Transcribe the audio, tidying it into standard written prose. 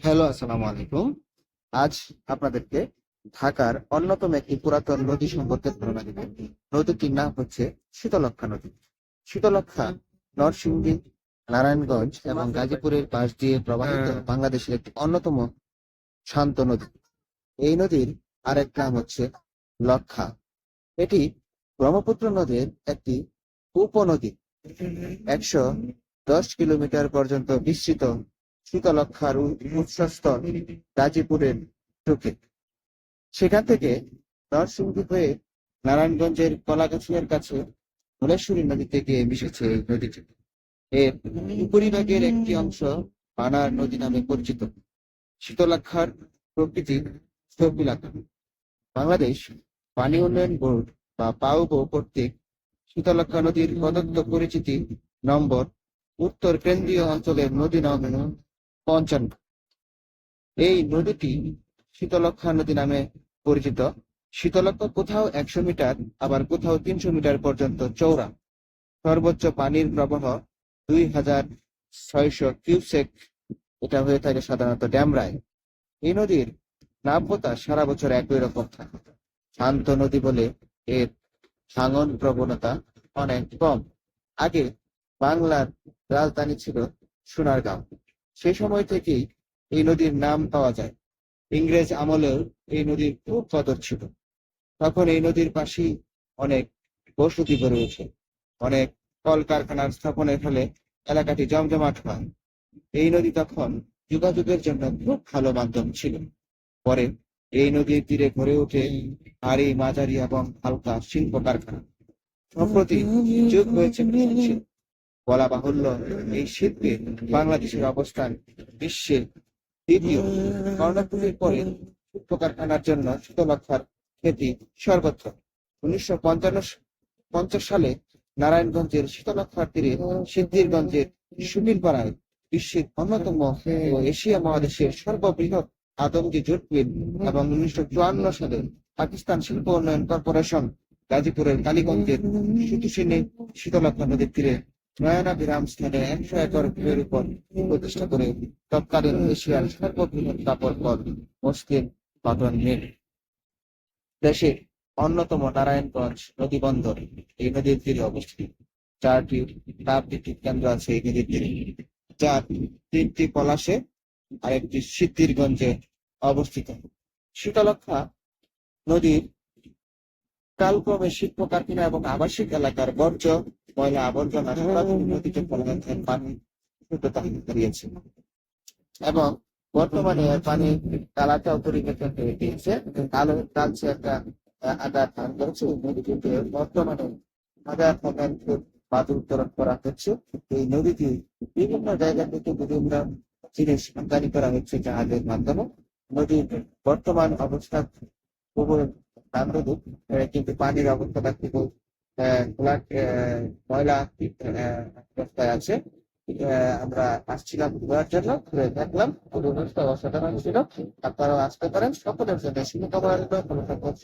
Hello, আসসালামু আলাইকুম। আজ আপনাদেরকে ঢাকার অন্যতম একটি পুরাতন নদী সম্পর্কে ধারণা দিব। নদীটির নাম হচ্ছে শীতলক্ষ্যা নদী। শীতলক্ষ্যা নরসিংদী, নারায়ণগঞ্জ এবং গাজীপুরের পাশ দিয়ে প্রবাহিত বাংলাদেশের একটি অন্যতম শান্ত নদী। এই নদীর আরেক নাম হচ্ছে লক্ষা। এটি ব্রহ্মপুত্র নদীর একটি উপনদী। ১১০ কিলোমিটার পর্যন্ত বিস্তৃত শীতলক্ষ্যার উৎসস্থল গাজীপুরের চোখে। সেখান থেকে নরসিংদী হয়ে নারায়ণগঞ্জের কলাগাছিয়ার কাছে ধলেশ্বরী নদীতে গিয়ে মিশেছে এই নদীটি। এর উপরিভাগের একটি অংশ পানার নদী নামে পরিচিত। শীতলক্ষ্যার প্রকৃতি স্থবিলাকা। বাংলাদেশ পানি উন্নয়ন বোর্ড বা পাউবো কর্তৃক শীতলক্ষ্যা নদীর প্রদত্ত পরিচিতি নম্বর উত্তর কেন্দ্রীয় অঞ্চলের নদী নাম ৫৫। এই নদীটি শীতলক্ষ্যা নদী নামে পরিচিত। শীতলক্ষ্যা কোথাও ১০০ মিটার, আবার কোথাও ৩০০ মিটার পর্যন্ত চওড়া। সর্বোচ্চ পানির প্রবাহ ২,৬০০ কিউসেক। এটা হয়ে থাকে সাধারণত ড্যামরায়। এই নদীর নাব্যতা সারা বছর একই রকম থাকে। শান্ত নদী বলে এর ভাঙন প্রবণতা অনেক কম। আগে বাংলার রাজধানী ছিল সোনারগাঁও। সেই সময় থেকেই এই নদীর নাম পাওয়া যায়। ইংরেজ আমলেও এই নদীর খুব কদর ছিল। তখন এই নদীর পাশেই অনেক বসতি গড়ে ওঠে। অনেক কলকারখানার স্থাপনের ফলে এলাকাটি জমজমাট হয়। এই নদী তখন যোগাযোগের জন্য খুব ভালো মাধ্যম ছিল। পরে এই নদীর তীরে গড়ে ওঠে ভারী, মাঝারি এবং হালকা শিল্প কারখানা। সম্প্রতি যুগ হয়েছে কৃষি। বলা বাহুল্য, এই শিল্পে বাংলাদেশের অবস্থান বিশ্বে দ্বিতীয়। কর্ণফুলীর পরে শিল্প কারখানার জন্য শীতলক্ষ্যার খ্যাতি সর্বত্র। ১৯৫০ সালে নারায়ণগঞ্জের শীতলক্ষ্যার তীরে সিদ্ধিরগঞ্জের সুনীলপাড়ায় বিশ্বের অন্যতম ও এশিয়া মহাদেশের সর্ববৃহৎ আদমজি জুট মিল এবং ১৯৫৪ সালে পাকিস্তান শিল্প উন্নয়ন কর্পোরেশন গাজীপুরের কালীগঞ্জের সুতুসিনী শীতলক্ষ্যা নদীর তীরে নয়নাভিরাম স্থানে ১০০ একর ভূমির উপর প্রতিষ্ঠা করে তৎকালীন এশিয়ার সর্ববৃহৎ কাপড় কল মসলিন কটন মিল। দেশের অন্যতম নারায়ণগঞ্জ নদী বন্দর এই নদীর তীরে অবস্থিত। ৪টি তাপ বিদ্যুৎ কেন্দ্র আছে এই নদীর তীরে, যার ৩টি পলাশে আর একটি সিদ্ধিরগঞ্জে অবস্থিত। শীতলক্ষ্যা নদীর কালক্রমে শিল্প কারখানা এবং আবাসিক এলাকার বর্জ্য, ময়লা, আবর্জনা সরাসরি নদীতে ফলানোর পানি শুদ্ধতা হারিয়েছে এবং বর্তমানে এর পানি কালাচাও পরিবর্তন হয়ে গিয়েছে। কালো কালচে একটা আকার ধারণ করেছে। এই নদীটিতে বর্তমানে হাজার হাজার ফুট বালু উত্তোলন করা হচ্ছে। এই নদীটি বিভিন্ন জায়গা থেকে বিভিন্ন জিনিস আমদানি করা হচ্ছে জাহাজের মাধ্যমে। নদীর বর্তমান অবস্থা খুবই নান্দনিক, কিন্তু পানির অবস্থাটা খুব ময়লা অবস্থায় আছে। আমরা আসছিলাম ঘোরার জন্য, ঘুরে দেখলাম পরিবেশটা অসাধারণ ছিল। আপনারাও আসতে পারেন। সকলের জন্য শুভকামনা রইল। ভালো থাকবেন।